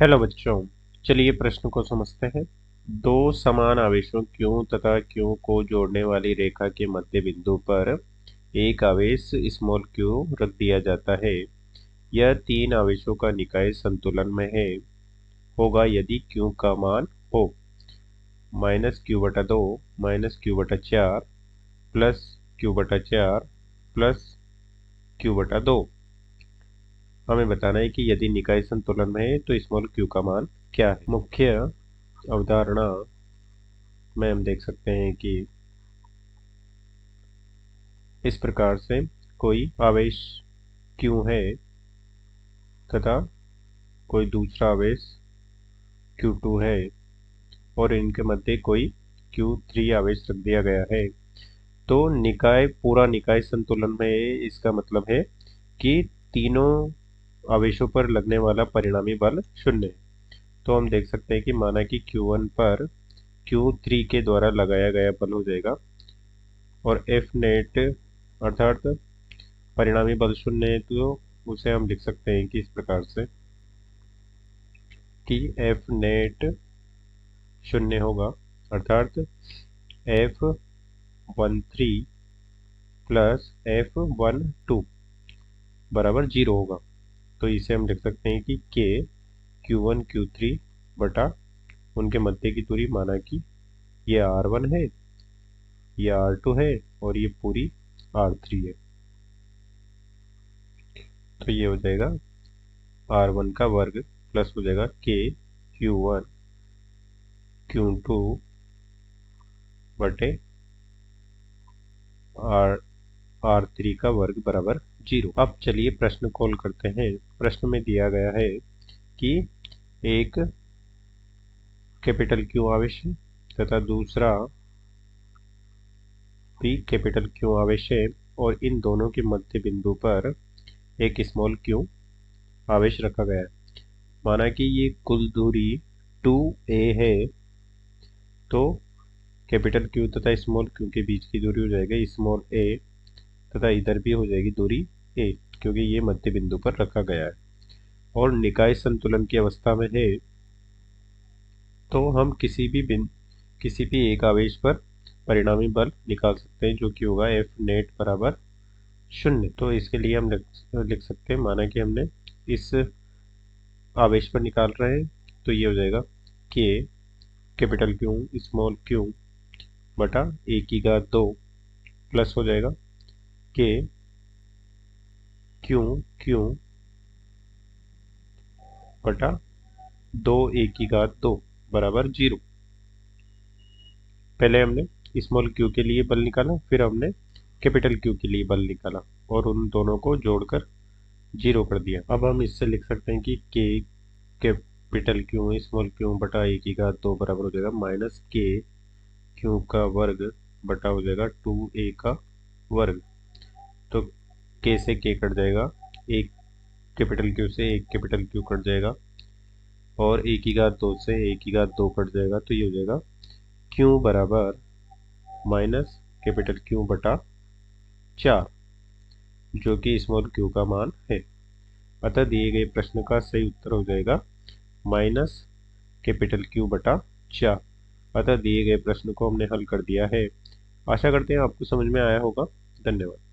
Hello बच्चों, चलिए प्रश्न को समझते हैं। दो समान आवेशों Q तथा Q को जोड़ने वाली रेखा के मध्य बिंदु पर एक आवेश स्मॉल q रख दिया जाता है। यह तीन आवेशों का निकाय संतुलन में है होगा यदि Q का मान हो -q/2 -q/4 plus q/4 plus q/2। हमें बताना है कि यदि निकाय संतुलन में है तो स्मॉल q का मान क्या है। मुख्य अवधारणा में हम देख सकते हैं कि इस प्रकार से कोई आवेश Q है तथा कोई दूसरा आवेश Q2 है और इनके मध्य कोई Q3 आवेश रख दिया गया है तो पूरा निकाय संतुलन में है। इसका मतलब है कि तीनों आवेशों पर लगने वाला परिणामी बल शून्य है। तो हम देख सकते हैं कि माना कि Q1 पर Q3 के द्वारा लगाया गया बल हो जाएगा और F नेट अर्थात परिणामी बल शून्य है, तो उसे हम लिख सकते हैं कि इस प्रकार से कि F नेट शून्य होगा अर्थात F13 प्लस F12 बराबर 0 होगा। तो इसे हम लिख सकते हैं कि K Q1 Q3 बटा उनके मध्य की दूरी, माना कि ये R1 है, ये R2 है और ये पूरी R3 है। तो ये हो जाएगा R1 का वर्ग प्लस हो जाएगा K Q1 Q2 बटे R3 का वर्ग बराबर 0। अब चलिए प्रश्न कॉल करते हैं। प्रश्न में दिया गया है कि एक कैपिटल Q आवेश है तथा दूसरा भी कैपिटल Q आवेश है और इन दोनों के मध्य बिंदु पर एक स्मॉल q आवेश रखा गया है। माना कि ये कुल दूरी 2a है तो कैपिटल Q तथा स्मॉल q के बीच की दूरी हो जाएगी स्मॉल a तथा इधर भी हो जाएगी दूरी a, क्योंकि ये मध्य बिंदु पर रखा गया है और निकाय संतुलन की अवस्था में है। तो हम किसी भी एक आवेश पर परिणामी बल निकाल सकते हैं जो कि होगा F नेट बराबर 0। तो इसके लिए हम लिख सकते हैं, माना कि हमने इस आवेश पर निकाल रहे हैं तो ये हो जाएगा K capital Q small q बटा a² प्लस हो जाएगा K Q बटा 2a² बराबर 0। पहले हमने स्मॉल q के लिए बल निकाला, फिर हमने कैपिटल Q के लिए बल निकाला और उन दोनों को जोड़कर 0 कर दिया। अब हम इससे लिख सकते हैं कि K capital Q small q बटा a² बराबर हो जाएगा माइनस K Q का वर्ग बटा हो जाएगा 2a का वर्ग। तो K से K कट जाएगा, एक कैपिटल Q से एक कैपिटल Q कट जाएगा और a² से a² कट जाएगा। तो ये हो जाएगा Q बराबर माइनस कैपिटल Q बटा 4 जो कि स्मॉल q का मान है। अतः दिए गए प्रश्न का सही उत्तर हो जाएगा माइनस कैपिटल Q बटा 4। अतः दिए गए प्रश्न को हमने हल कर दिया है। आशा करते हैं आपको समझ में आया होगा। धन्यवाद।